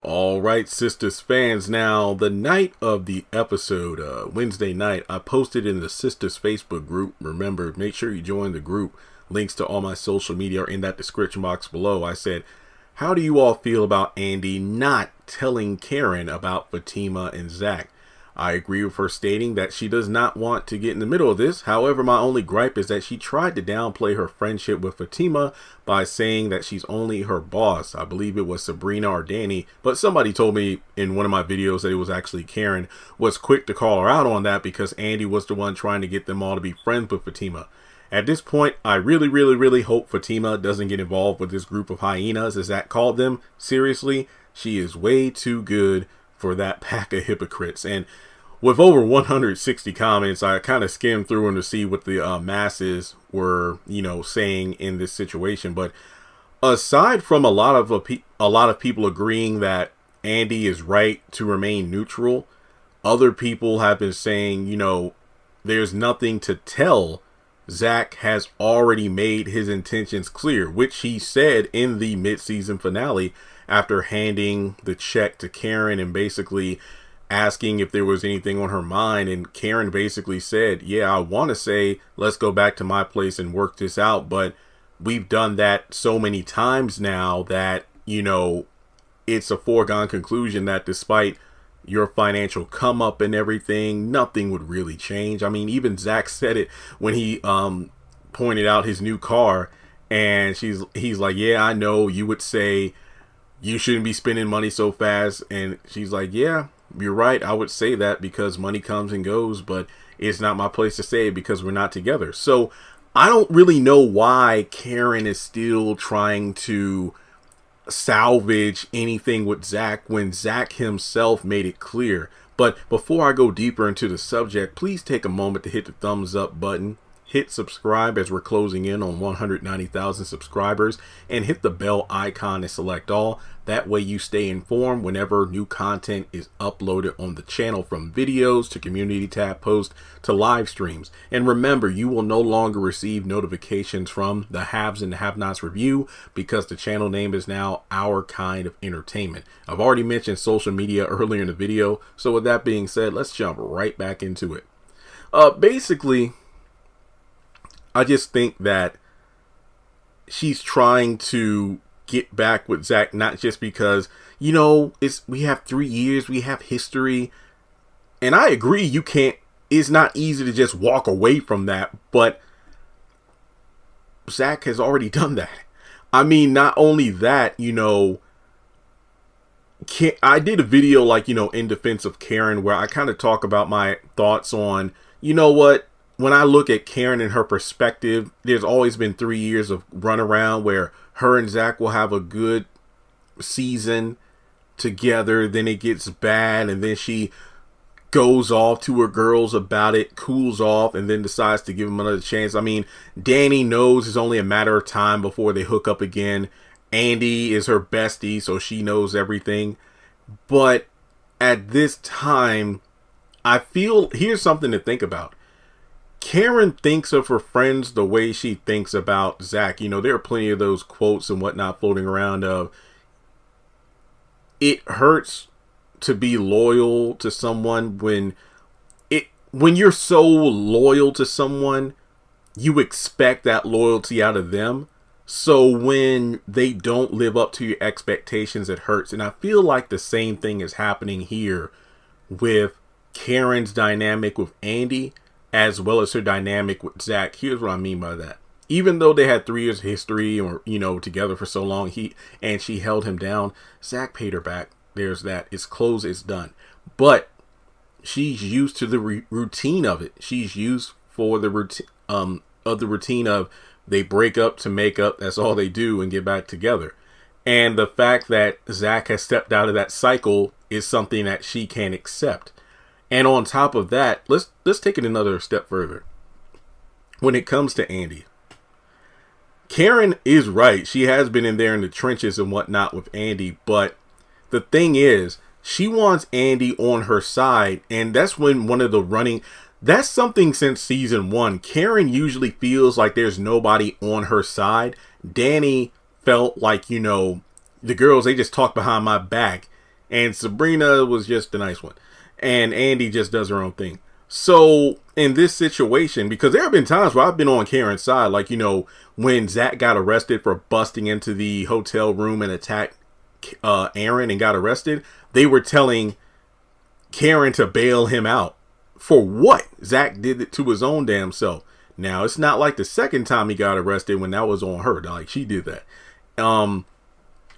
All right, Sistas fans. Now, the night of the episode, Wednesday night, I posted in the Sistas Facebook group. Remember, make sure you join the group. Links to all my social media are in that description box below. I said, how do you all feel about Andi not telling Karen about Fatima and Zach? I agree with her stating that she does not want to get in the middle of this. However, my only gripe is that she tried to downplay her friendship with Fatima by saying that she's only her boss. I believe it was Sabrina or Danny, but somebody told me in one of my videos that it was actually Karen, was quick to call her out on that because Andi was the one trying to get them all to be friends with Fatima. At this point, I really hope Fatima doesn't get involved with this group of hyenas, as Zach called them. Seriously, she is way too good for that pack of hypocrites. And with over 160 comments, I kind of skimmed through them to see what the masses were, saying in this situation. But aside from a lot of people agreeing that Andi is right to remain neutral, other people have been saying, there's nothing to tell. Zach has already made his intentions clear, which he said in the mid-season finale after handing the check to Karen and basically asking if there was anything on her mind. And Karen basically said, yeah, I want to say, let's go back to my place and work this out. But we've done that so many times now that, it's a foregone conclusion that despite your financial come up and everything, nothing would really change. I mean, even Zach said it when he pointed out his new car, and he's like, yeah, I know you would say you shouldn't be spending money so fast. And she's like, yeah, you're right. I would say that because money comes and goes, but it's not my place to say it because we're not together. So I don't really know why Karen is still trying to salvage anything with Zach when Zach himself made it clear. But before I go deeper into the subject, please take a moment to hit the thumbs up button. Hit subscribe as we're closing in on 190,000 subscribers, and hit the bell icon to select all. That way you stay informed whenever new content is uploaded on the channel, from videos to community tab posts to live streams. And remember, you will no longer receive notifications from the Haves and the Have-Nots review because the channel name is now Our Kind of Entertainment. I've already mentioned social media earlier in the video, so with that being said, let's jump right back into it. Basically, I just think that she's trying to get back with Zach, not just because, we have 3 years, we have history. And I agree, it's not easy to just walk away from that, but Zach has already done that. I mean, not only that, I did a video in defense of Karen where I kind of talk about my thoughts on, when I look at Karen and her perspective, there's always been 3 years of runaround where her and Zach will have a good season together. Then it gets bad, and then she goes off to her girls about it, cools off, and then decides to give him another chance. I mean, Danny knows it's only a matter of time before they hook up again. Andi is her bestie, so she knows everything. But at this time, I feel, here's something to think about. Karen thinks of her friends the way she thinks about Zach. There are plenty of those quotes and whatnot floating around of, it hurts to be loyal to someone when you're so loyal to someone, you expect that loyalty out of them. So when they don't live up to your expectations, it hurts. And I feel like the same thing is happening here with Karen's dynamic with Andi, as well as her dynamic with Zach. Here's what I mean by that. Even though they had 3 years of history or, together for so long, she held him down, Zach paid her back. There's that. It's closed. It's done. But she's used to the routine of it. She's used for the routine of they break up to make up. That's all they do, and get back together. And the fact that Zach has stepped out of that cycle is something that she can't accept. And on top of that, let's take it another step further. When it comes to Andi, Karen is right. She has been in there in the trenches and whatnot with Andi. But the thing is, she wants Andi on her side. And that's when that's something since season 1. Karen usually feels like there's nobody on her side. Danny felt like, the girls, they just talk behind my back. And Sabrina was just the nice one. And Andi just does her own thing. So in this situation, because there have been times where I've been on Karen's side, like, when Zach got arrested for busting into the hotel room and attacked Aaron and got arrested, they were telling Karen to bail him out. For what? Zach did it to his own damn self. Now, it's not like the second time he got arrested when that was on her. Like, she did that. And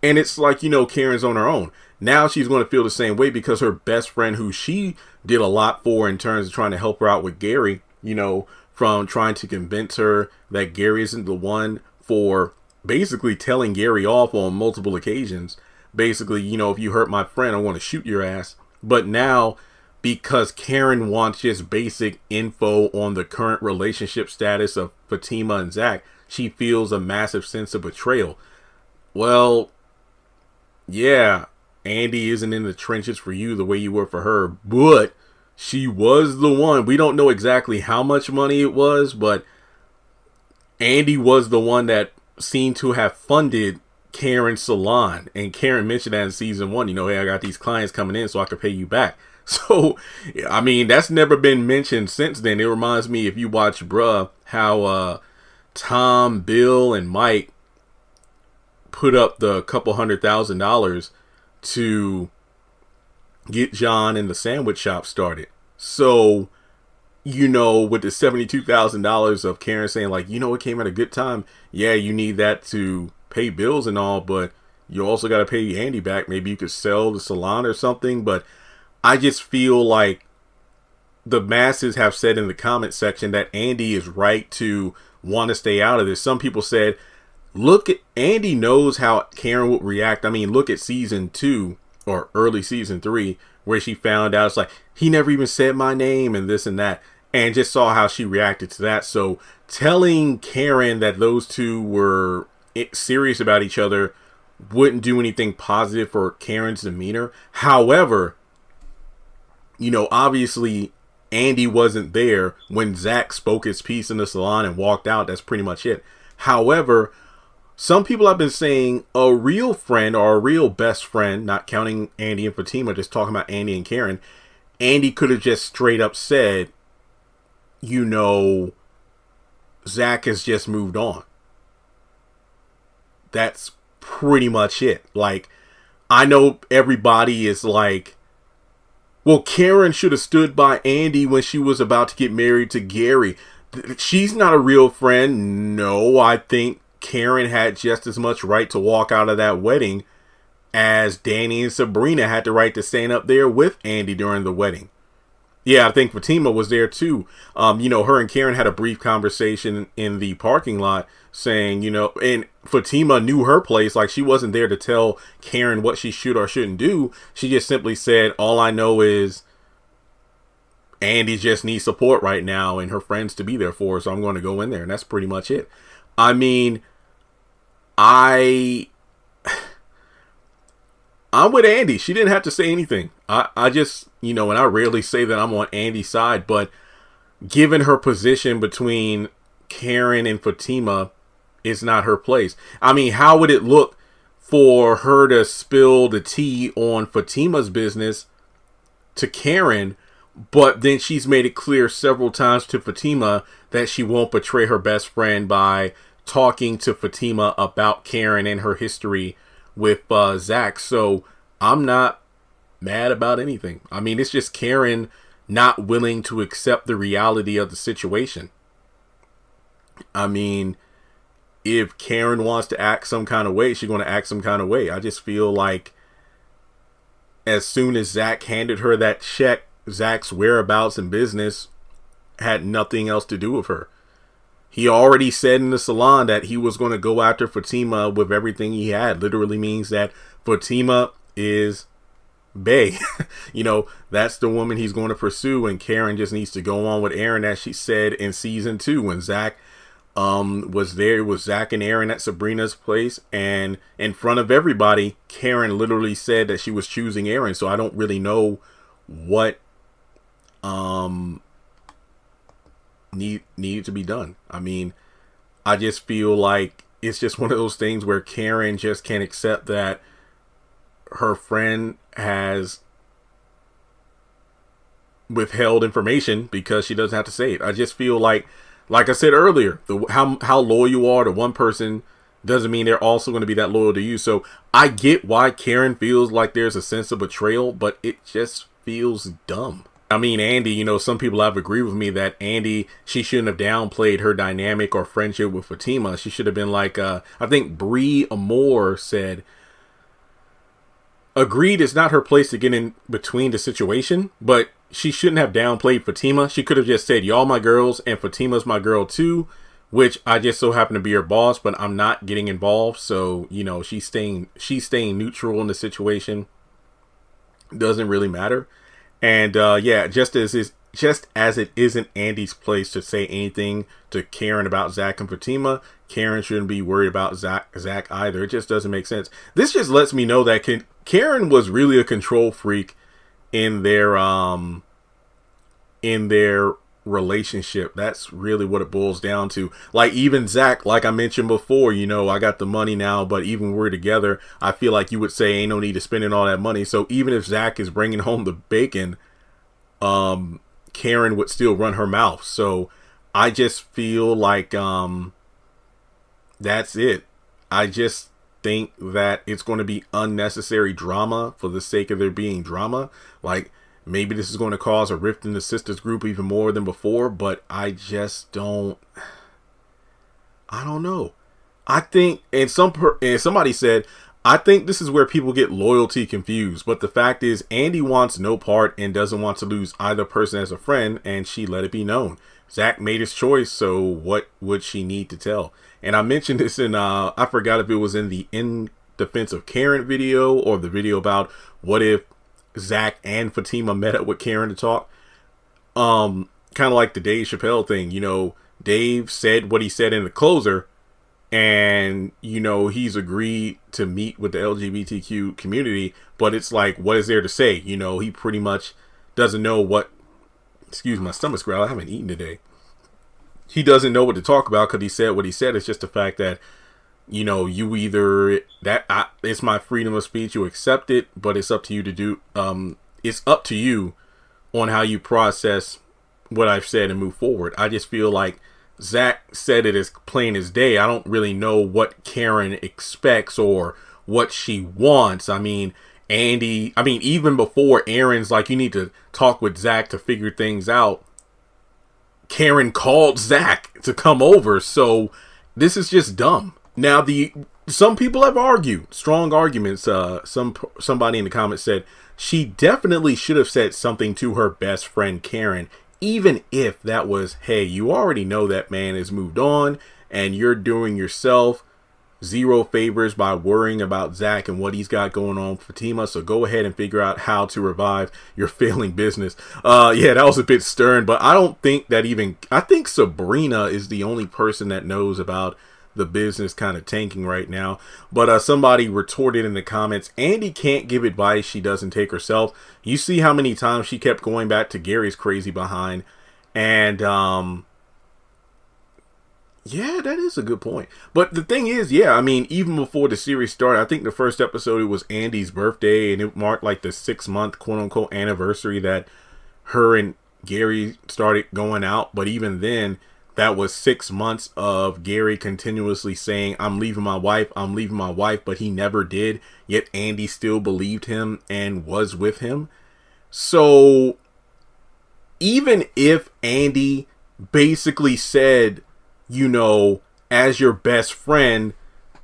it's like, Karen's on her own. Now she's going to feel the same way because her best friend, who she did a lot for in terms of trying to help her out with Gary, from trying to convince her that Gary isn't the one, for basically telling Gary off on multiple occasions. Basically, if you hurt my friend, I want to shoot your ass. But now, because Karen wants just basic info on the current relationship status of Fatima and Zach, she feels a massive sense of betrayal. Well, yeah, Andi isn't in the trenches for you the way you were for her, but she was the one. We don't know exactly how much money it was, but Andi was the one that seemed to have funded Karen's salon. And Karen mentioned that in season 1, hey, I got these clients coming in so I can pay you back. So, I mean, that's never been mentioned since then. It reminds me, if you watch Bruh, how Tom, Bill, and Mike put up the couple $100,000 to get John and the sandwich shop started. So, with the $72,000 of Karen saying, like, it came at a good time. Yeah, you need that to pay bills and all, but you also got to pay Andi back. Maybe you could sell the salon or something. But I just feel like the masses have said in the comment section that Andi is right to want to stay out of this. Some people said, look at Andi knows how Karen would react. I mean, look at season 2 or early season 3, where she found out it's like, he never even said my name and this and that, and just saw how she reacted to that. So telling Karen that those two were serious about each other wouldn't do anything positive for Karen's demeanor. However, obviously Andi wasn't there when Zach spoke his piece in the salon and walked out. That's pretty much it. However, some people have been saying a real friend or a real best friend, not counting Andi and Fatima, just talking about Andi and Karen, Andi could have just straight up said, Zach has just moved on. That's pretty much it. Like, I know everybody is like, well, Karen should have stood by Andi when she was about to get married to Gary. She's not a real friend. No, I think Karen had just as much right to walk out of that wedding as Danny and Sabrina had the right to stand up there with Andi during the wedding. Yeah, I think Fatima was there too. Her and Karen had a brief conversation in the parking lot saying, and Fatima knew her place. Like, she wasn't there to tell Karen what she should or shouldn't do. She just simply said, all I know is Andi just needs support right now and her friends to be there for her. So I'm going to go in there. And that's pretty much it. I mean, I'm with Andi. She didn't have to say anything. I just, and I rarely say that I'm on Andi's side, but given her position between Karen and Fatima, it's not her place. I mean, how would it look for her to spill the tea on Fatima's business to Karen, but then she's made it clear several times to Fatima that she won't betray her best friend by talking to Fatima about Karen and her history with Zach. So I'm not mad about anything. I mean, it's just Karen not willing to accept the reality of the situation. I mean, if Karen wants to act some kind of way, she's going to act some kind of way. I just feel like as soon as Zach handed her that check, Zach's whereabouts and business had nothing else to do with her. He already said in the salon that he was going to go after Fatima with everything he had. Literally means that Fatima is bae. That's the woman he's going to pursue, and Karen just needs to go on with Aaron, as she said in season 2 when Zach was there. It was Zach and Aaron at Sabrina's place, and in front of everybody, Karen literally said that she was choosing Aaron. So I don't really know what needed to be done. I mean, I just feel like it's just one of those things where Karen just can't accept that her friend has withheld information because she doesn't have to say it. I just feel like I said earlier, how loyal you are to one person doesn't mean they're also going to be that loyal to you. So I get why Karen feels like there's a sense of betrayal, but it just feels dumb. I mean, Andi, some people have agreed with me that Andi, she shouldn't have downplayed her dynamic or friendship with Fatima. She should have been like, I think Bree Amore said, agreed it's not her place to get in between the situation, but she shouldn't have downplayed Fatima. She could have just said, y'all my girls and Fatima's my girl too, which I just so happen to be her boss, but I'm not getting involved. So, she's staying neutral in the situation. Doesn't really matter. And just as it isn't Andi's place to say anything to Karen about Zach and Fatima, Karen shouldn't be worried about Zach either. It just doesn't make sense. This just lets me know that Karen was really a control freak in their relationship. That's really what it boils down to. Like even Zach, like I mentioned before, I got the money now, but even when we're together, I feel like you would say ain't no need to spending all that money. So even if Zach is bringing home the bacon, Karen would still run her mouth. So I just feel like that's it. I just think that it's going to be unnecessary drama for the sake of there being drama. Like maybe this is going to cause a rift in the Sistas group even more than before, but I just don't know. I think, and somebody said, I think this is where people get loyalty confused, but the fact is Andi wants no part and doesn't want to lose either person as a friend, and she let it be known. Zach made his choice, so what would she need to tell? And I mentioned this in, I forgot if it was in the In Defense of Karen video or the video about what if Zach and Fatima met up with Karen to talk. Kind of like the Dave Chappelle thing, Dave said what he said in the closer, and he's agreed to meet with the LGBTQ community, but it's like, what is there to say? He pretty much doesn't know what, excuse my stomach's growl, I haven't eaten today. He doesn't know what to talk about because he said what he said. It's just the fact that you either it's my freedom of speech, you accept it, but it's up to you to do. It's up to you on how you process what I've said and move forward. I just feel like Zach said it as plain as day. I don't really know what Karen expects or what she wants. I mean, even before Aaron's like, you need to talk with Zach to figure things out, Karen called Zach to come over. So this is just dumb. Now, some people have argued strong arguments. Somebody in the comments said she definitely should have said something to her best friend Karen, even if that was, hey, you already know that man has moved on and you're doing yourself zero favors by worrying about Zach and what he's got going on with Fatima. So go ahead and figure out how to revive your failing business. Yeah, that was a bit stern, but I don't think that I think Sabrina is the only person that knows about the business kind of tanking right now. But somebody retorted in the comments, Andi can't give advice she doesn't take herself. You see how many times she kept going back to Gary's crazy behind. And yeah, that is a good point. But the thing is, even before the series started, I think the first episode, it was Andi's birthday, and it marked like the 6-month quote unquote anniversary that her and Gary started going out. But even then, that was 6 months of Gary continuously saying, I'm leaving my wife, but he never did. Yet Andi still believed him and was with him. So even if Andi basically said, as your best friend,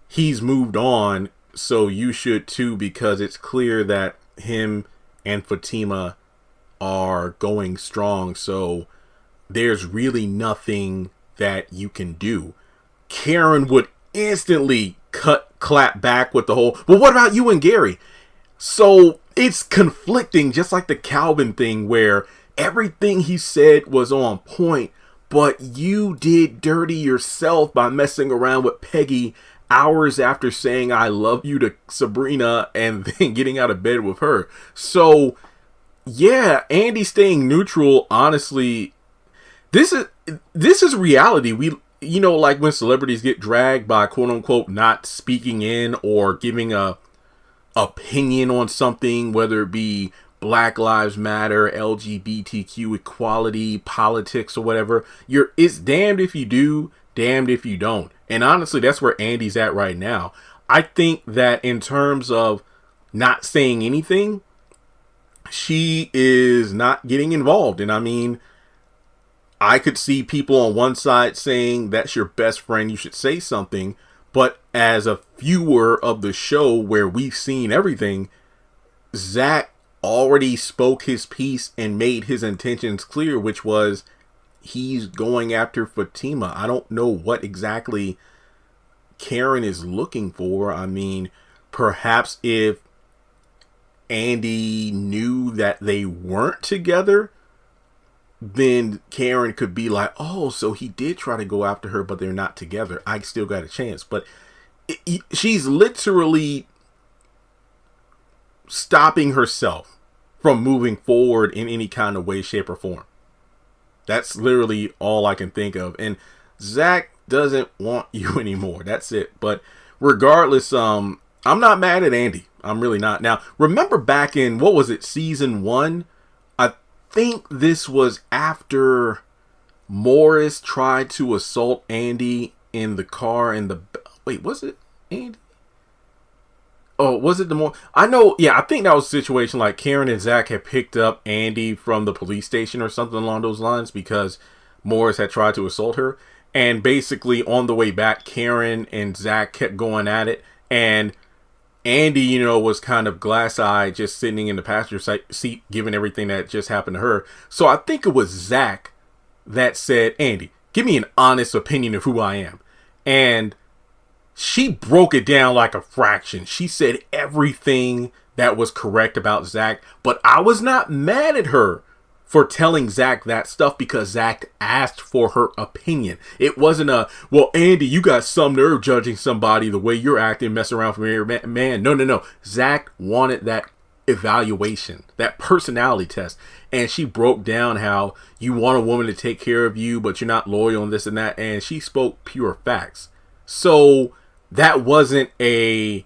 he's moved on, so you should too, because it's clear that him and Fatima are going strong. So there's really nothing that you can do. Karen would instantly clap back with the whole, well, what about you and Gary? So it's conflicting, just like the Calvin thing where everything he said was on point, but you did dirty yourself by messing around with Peggy hours after saying I love you to Sabrina and then getting out of bed with her. So yeah, Andi staying neutral, honestly, this is reality. We, like when celebrities get dragged by quote unquote not speaking in or giving a opinion on something, whether it be Black Lives Matter, LGBTQ equality, politics, or whatever, it's damned if you do, damned if you don't. And honestly, that's where Andi's at right now. I think that in terms of not saying anything, she is not getting involved. And I mean, I could see people on one side saying that's your best friend, you should say something. But as a viewer of the show where we've seen everything, Zach already spoke his piece and made his intentions clear, which was he's going after Fatima. I don't know what exactly Karen is looking for. I mean, perhaps if Andi knew that they weren't together, then Karen could be like, oh, so he did try to go after her, but they're not together. I still got a chance. But she's literally stopping herself from moving forward in any kind of way, shape, or form. That's literally all I can think of. And Zach doesn't want you anymore. That's it. But regardless, I'm not mad at Andi. I'm really not. Now, remember back in, what was it, season 1? I think this was after Morris tried to assault Andi in the car in the... Wait, was it Andi? Oh, was it the more? I know, yeah, I think that was a situation like Karen and Zach had picked up Andi from the police station or something along those lines because Morris had tried to assault her. And basically on the way back, Karen and Zach kept going at it. And Andi, you know, was kind of glass-eyed, just sitting in the passenger seat, given everything that just happened to her. So I think it was Zach that said, Andi, give me an honest opinion of who I am. And she broke it down like a fraction. She said everything that was correct about Zach, but I was not mad at her for telling Zach that stuff because Zach asked for her opinion. It wasn't a, well, Andi, you got some nerve judging somebody the way you're acting, messing around from your man. No. Zach wanted that evaluation, that personality test. And she broke down how you want a woman to take care of you, but you're not loyal and this and that. And she spoke pure facts. So that wasn't a,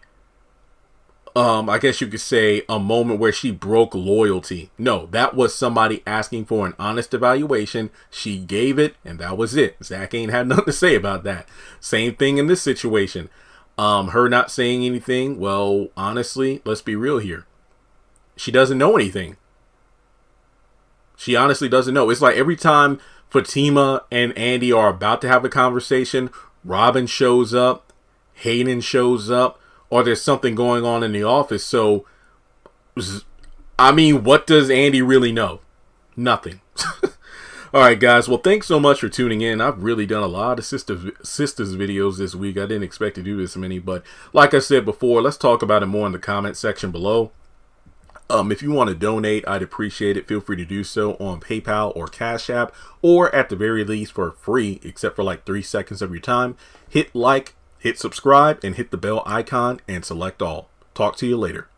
I guess you could say a moment where she broke loyalty. No, that was somebody asking for an honest evaluation. She gave it, and that was it. Zach ain't had nothing to say about that. Same thing in this situation. Her not saying anything. Well, honestly, let's be real here. She doesn't know anything. She honestly doesn't know. It's like every time Fatima and Andi are about to have a conversation, Robin shows up, Hayden shows up, or there's something going on in the office. So, I mean, what does Andi really know? Nothing. All right, guys. Well, thanks so much for tuning in. I've really done a lot of sisters videos this week. I didn't expect to do this many, but like I said before, let's talk about it more in the comment section below. If you want to donate, I'd appreciate it. Feel free to do so on PayPal or Cash App, or at the very least for free, except for like 3 seconds of your time. Hit like, hit subscribe, and hit the bell icon and select all. Talk to you later.